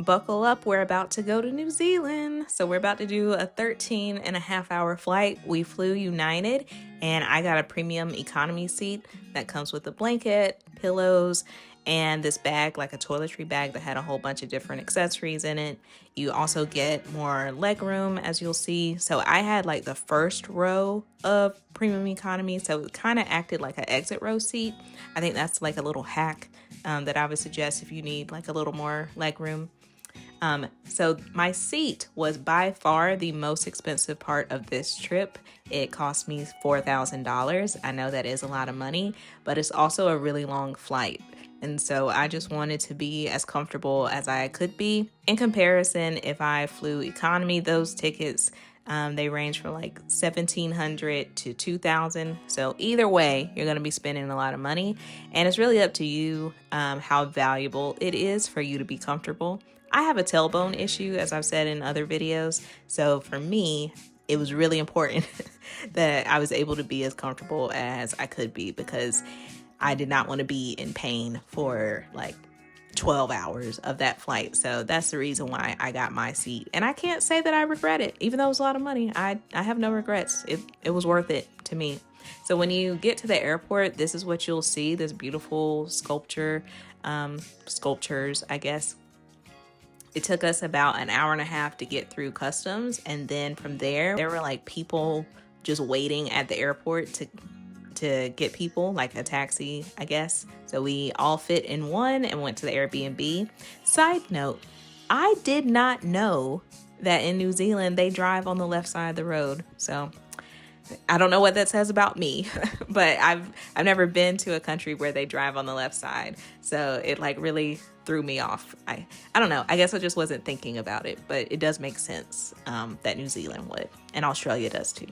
buckle up, we're about to go to New Zealand. So we're about to do a 13.5 hour flight. We flew United and I got a premium economy seat that comes with a blanket, pillows, and this bag, like a toiletry bag that had a whole bunch of different accessories in it. You also get more leg room, as you'll see. So I had like the first row of premium economy, so it kind of acted like an exit row seat. I think that's like a little hack that I would suggest if you need like a little more leg room. So my seat was by far the most expensive part of this trip. It cost me $4,000. I know that is a lot of money, but it's also a really long flight. And so I just wanted to be as comfortable as I could be. In comparison, if I flew economy, those tickets, they range from like $1,700 to $2,000. So either way, you're going to be spending a lot of money. And it's really up to you how valuable it is for you to be comfortable. I have a tailbone issue, as I've said in other videos. So for me, it was really important that I was able to be as comfortable as I could be, because I did not want to be in pain for like 12 hours of that flight. So that's the reason why I got my seat. And I can't say that I regret it. Even though it was a lot of money, I have no regrets. It was worth it to me. So when you get to the airport, this is what you'll see, this beautiful sculptures, I guess. It took us about an hour and a half to get through customs. And then from there were like people just waiting at the airport to get people, like a taxi, I guess. So we all fit in one and went to the Airbnb. Side note, I did not know that in New Zealand they drive on the left side of the road. So I don't know what that says about me, but I've never been to a country where they drive on the left side. So it like really threw me off. I don't know. I guess I just wasn't thinking about it, but it does make sense that New Zealand would, and Australia does too.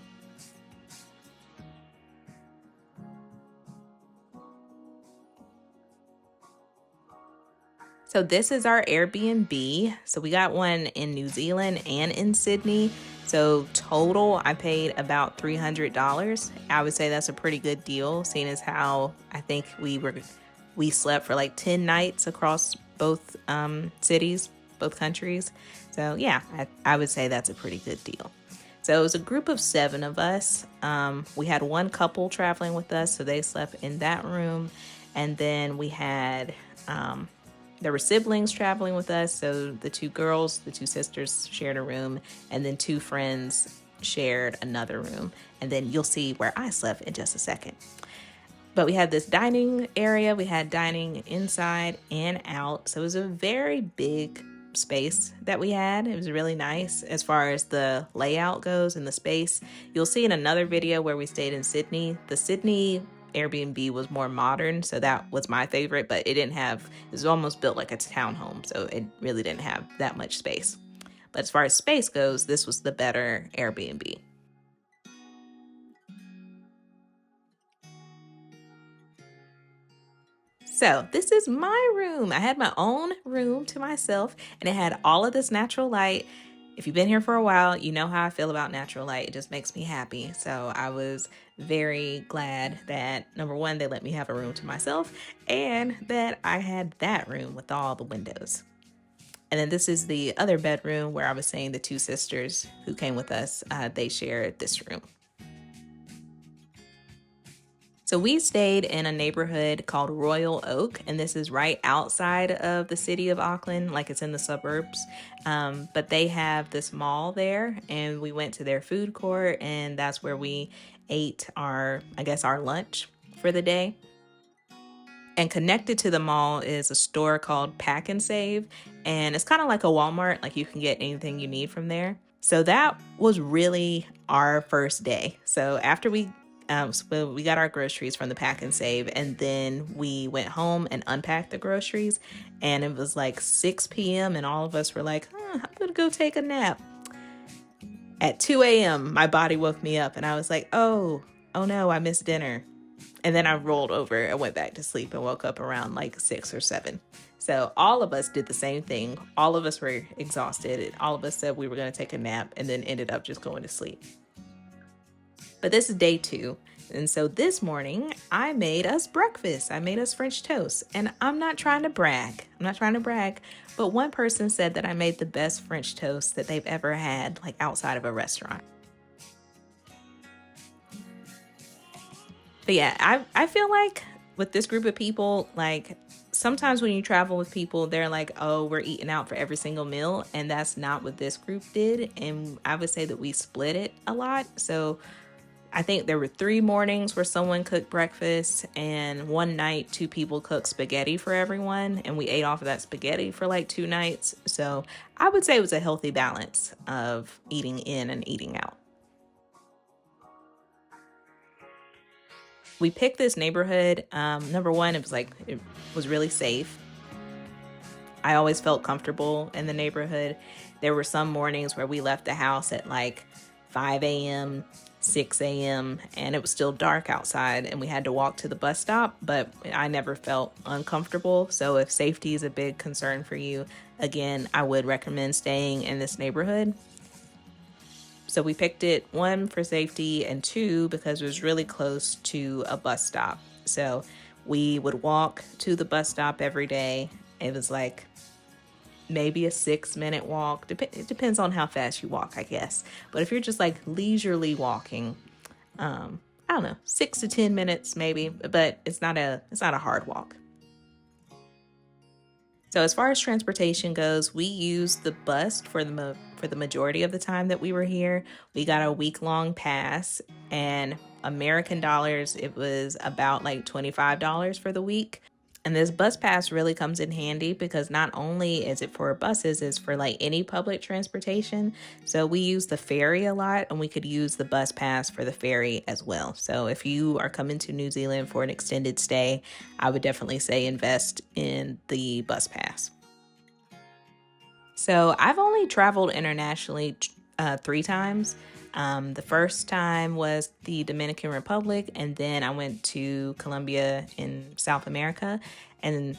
So this is our Airbnb. So we got one in New Zealand and in Sydney. So total, I paid about $300. I would say that's a pretty good deal, seeing as how I think we slept for like 10 nights across both cities, both countries. So yeah, I would say that's a pretty good deal. So it was a group of 7 of us. We had one couple traveling with us, so they slept in that room. And then we had there were siblings traveling with us. So the 2 girls, the 2 sisters shared a room, and then 2 friends shared another room. And then you'll see where I slept in just a second. But we had this dining area. We had dining inside and out. So it was a very big space that we had. It was really nice as far as the layout goes and the space. You'll see in another video where we stayed in Sydney. The Sydney Airbnb was more modern, so that was my favorite, but it was almost built like a townhome, so it really didn't have that much space. But as far as space goes, this was the better Airbnb. So this is my room. I had my own room to myself, and it had all of this natural light. If you've been here for a while, you know how I feel about natural light. It just makes me happy. So I was very glad that, number one, they let me have a room to myself, and that I had that room with all the windows. And then this is the other bedroom where I was saying the 2 sisters who came with us, they shared this room. So we stayed in a neighborhood called Royal Oak, and this is right outside of the city of Auckland, like it's in the suburbs. But they have this mall there, and we went to their food court, and that's where we ate our lunch for the day. And connected to the mall is a store called Pack and Save, and it's kind of like a Walmart, like you can get anything you need from there. So that was really our first day. So after we got our groceries from the Pack and Save, and then we went home and unpacked the groceries, and it was like 6 p.m. and all of us were like, I'm gonna go take a nap. At 2 a.m. my body woke me up, and I was like, oh no, I missed dinner. And then I rolled over and went back to sleep and woke up around like 6 or 7. So all of us did the same thing. All of us were exhausted. All of us said we were going to take a nap and then ended up just going to sleep. But this is day 2. And so this morning I made us breakfast. I made us French toast. And I'm not trying to brag. But one person said that I made the best French toast that they've ever had, like outside of a restaurant. But yeah, I feel like with this group of people, like sometimes when you travel with people, they're like, oh, we're eating out for every single meal. And that's not what this group did. And I would say that we split it a lot. So I think there were 3 mornings where someone cooked breakfast, and one night 2 people cooked spaghetti for everyone. And we ate off of that spaghetti for like 2 nights. So I would say it was a healthy balance of eating in and eating out. We picked this neighborhood. Number one, it was really safe. I always felt comfortable in the neighborhood. There were some mornings where we left the house at like 5 a.m., 6 a.m., and it was still dark outside and we had to walk to the bus stop, but I never felt uncomfortable. So if safety is a big concern for you, again, I would recommend staying in this neighborhood. So we picked it, 1, for safety, and 2, because it was really close to a bus stop. So we would walk to the bus stop every day. It was like maybe a 6-minute walk. It depends on how fast you walk, I guess. But if you're just like leisurely walking, I don't know, 6 to 10 minutes maybe, but it's not a hard walk. So as far as transportation goes, we used the bus for the majority of the time that we were here. We got a week-long pass, and American dollars, it was about like $25 for the week. And this bus pass really comes in handy because not only is it for buses, it's for like any public transportation. So we use the ferry a lot, and we could use the bus pass for the ferry as well. So if you are coming to New Zealand for an extended stay, I would definitely say invest in the bus pass. So I've only traveled internationally 3 times. The first time was the Dominican Republic, and then I went to Colombia in South America, and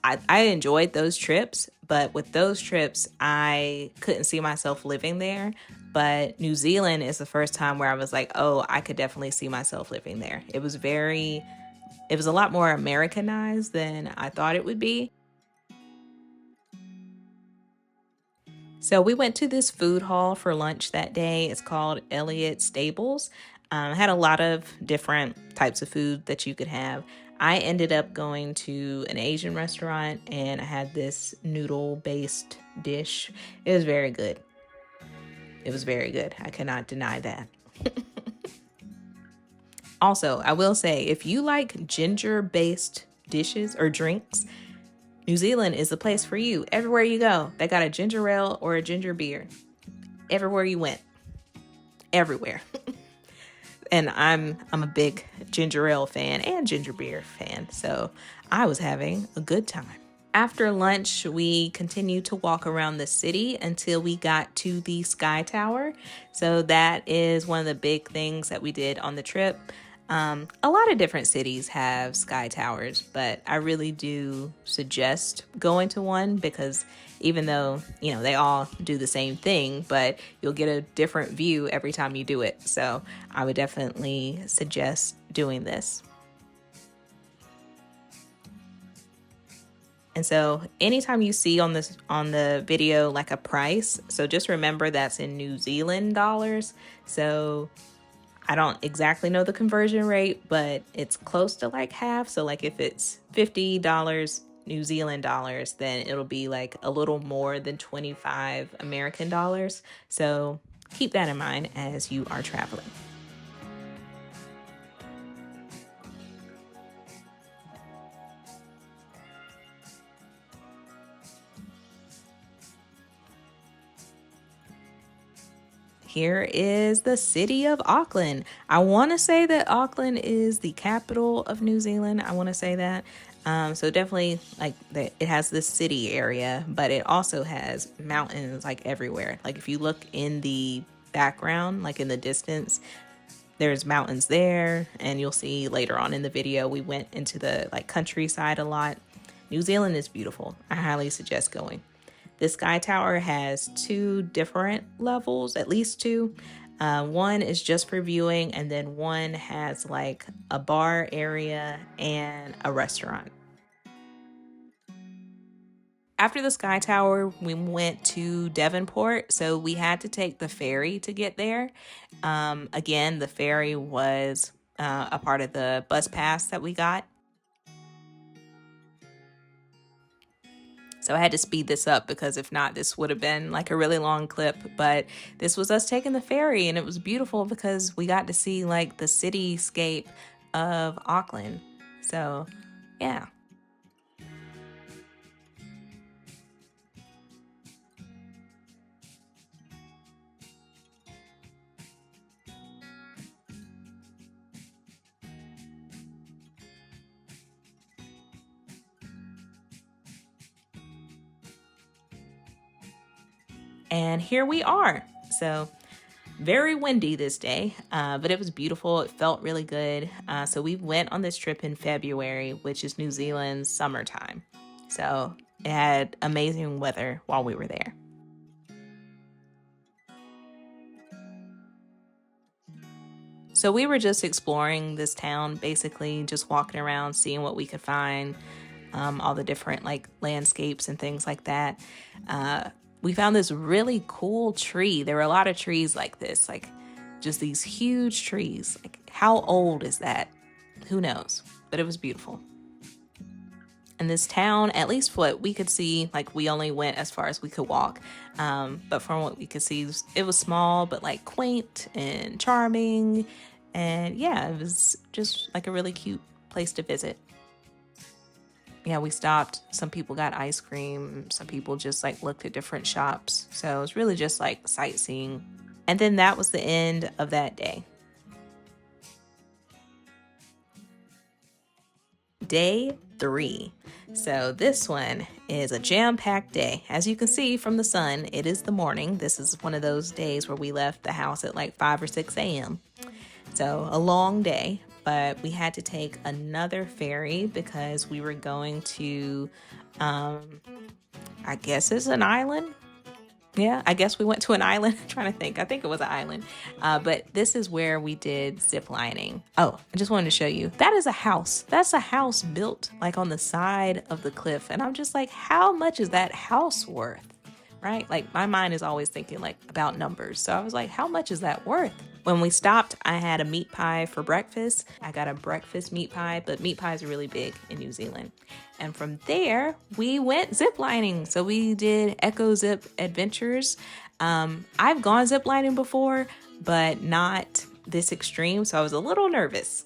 I enjoyed those trips, but with those trips, I couldn't see myself living there. But New Zealand is the first time where I was like, oh, I could definitely see myself living there. It was a lot more Americanized than I thought it would be. So we went to this food hall for lunch that day. It's called Elliott Stables. Had a lot of different types of food that you could have. I ended up going to an Asian restaurant, and I had this noodle-based dish. It was very good. I cannot deny that. Also, I will say, if you like ginger-based dishes or drinks, New Zealand is the place for you. Everywhere you go, they got a ginger ale or a ginger beer. Everywhere you went. Everywhere. And I'm a big ginger ale fan and ginger beer fan, so I was having a good time. After lunch, we continued to walk around the city until we got to the Sky Tower. So that is one of the big things that we did on the trip. A lot of different cities have sky towers, but I really do suggest going to one because even though, they all do the same thing, but you'll get a different view every time you do it. So I would definitely suggest doing this. And so anytime you see on the video like a price, so just remember that's in New Zealand dollars. So I don't exactly know the conversion rate, but it's close to like half. So like if it's $50 New Zealand dollars, then it'll be like a little more than 25 American dollars. So keep that in mind as you are traveling. Here is the city of Auckland. I want to say that Auckland is the capital of New Zealand. I want to say that. So definitely it has this city area, but it also has mountains like everywhere. Like if you look in the background, like in the distance, there's mountains there, and you'll see later on in the video, we went into the countryside a lot. New Zealand is beautiful. I highly suggest going. The Sky Tower has 2 different levels, at least 2. One is just for viewing, and then one has like a bar area and a restaurant. After the Sky Tower, we went to Devonport, so we had to take the ferry to get there. Again, the ferry was a part of the bus pass that we got. So I had to speed this up because if not, this would have been like a really long clip. But this was us taking the ferry, and it was beautiful because we got to see like the cityscape of Auckland. So, yeah. And here we are. So very windy this day, but it was beautiful. It felt really good. So we went on this trip in February, which is New Zealand's summertime. So it had amazing weather while we were there. So we were just exploring this town, basically just walking around, seeing what we could find, all the different like landscapes and things like that. We found this really cool tree. There were a lot of trees like this, like just these huge trees. Like, how old is that? Who knows? But it was beautiful. And this town, at least what we could see, like we only went as far as we could walk. But from what we could see, it was small, but like quaint and charming. And yeah, it was just like a really cute place to visit. Yeah, we stopped. Some people got ice cream. Some people just like looked at different shops. So it was really just like sightseeing. And then that was the end of that day. Day 3. So this one is a jam-packed day. As you can see from the sun, it is the morning. This is one of those days where we left the house at like 5 or 6 a.m. So a long day, but we had to take another ferry because we were going to, I guess it's an island. Yeah, I guess we went to an island. I'm trying to think. I think it was an island. But this is where we did zip lining. Oh, I just wanted to show you. That is a house. That's a house built like on the side of the cliff. And I'm just like, how much is that house worth? Right? Like my mind is always thinking like about numbers. So I was like, how much is that worth? When we stopped, I had a meat pie for breakfast. I got a breakfast meat pie, but meat pies are really big in New Zealand. And from there, we went ziplining. So we did Echo Zip Adventures. I've gone ziplining before, but not this extreme. So I was a little nervous.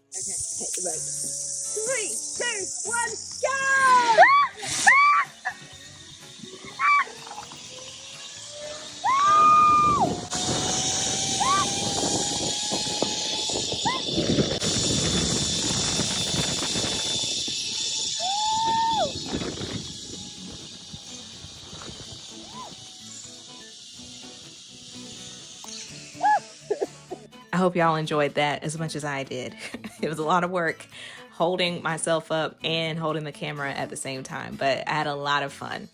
Okay, take the boat. 3, 2, 1, go! I hope y'all enjoyed that as much as I did. It was a lot of work holding myself up and holding the camera at the same time, but I had a lot of fun.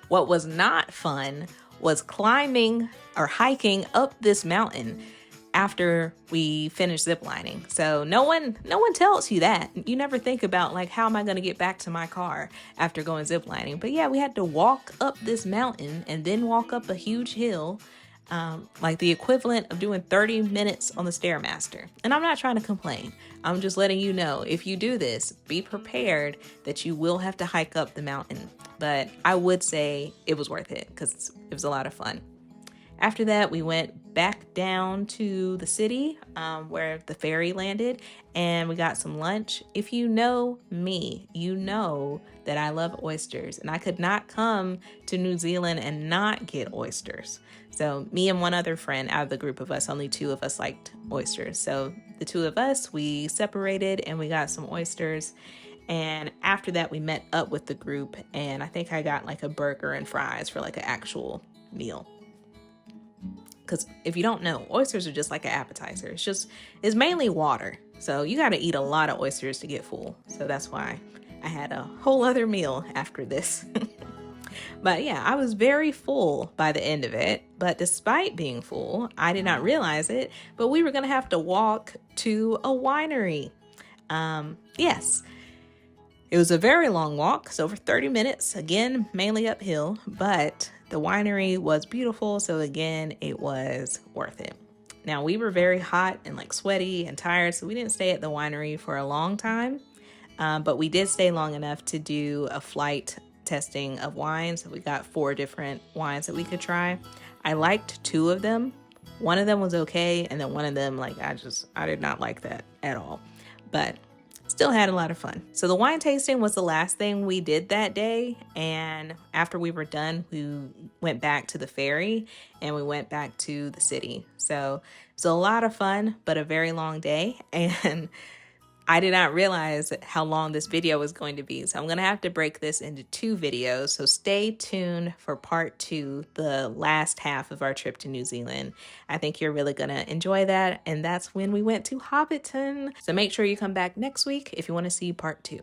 What was not fun was climbing or hiking up this mountain after we finished ziplining. So no one tells you that. You never think about like, how am I going to get back to my car after going ziplining? But yeah, we had to walk up this mountain and then walk up a huge hill, like the equivalent of doing 30 minutes on the Stairmaster. And I'm not trying to complain. I'm just letting you know, if you do this, be prepared that you will have to hike up the mountain. But I would say it was worth it because it was a lot of fun. After that, we went back down to the city where the ferry landed, and we got some lunch. If you know me, you know that I love oysters, and I could not come to New Zealand and not get oysters. So me and one other friend out of the group of us, only 2 of us liked oysters. So the 2 of us, we separated and we got some oysters. And after that, we met up with the group, and I think I got like a burger and fries for like an actual meal. Because if you don't know, oysters are just like an appetizer. It's mainly water. So you got to eat a lot of oysters to get full. So that's why I had a whole other meal after this. But yeah, I was very full by the end of it. But despite being full, I did not realize it, but we were going to have to walk to a winery. Yes, it was a very long walk. It's over 30 minutes, again, mainly uphill, but the winery was beautiful. So again, it was worth it. Now, we were very hot and like sweaty and tired, so we didn't stay at the winery for a long time. But we did stay long enough to do a flight testing of wines. We got 4 different wines that we could try. I liked 2 of them. One of them was okay, and then one of them, like, I did not like that at all. But still had a lot of fun. So the wine tasting was the last thing we did that day. And after we were done, we went back to the ferry and we went back to the city. So it was a lot of fun, but a very long day. And I did not realize how long this video was going to be. So I'm going to have to break this into 2 videos. So stay tuned for part 2, the last half of our trip to New Zealand. I think you're really going to enjoy that. And that's when we went to Hobbiton. So make sure you come back next week if you want to see part 2.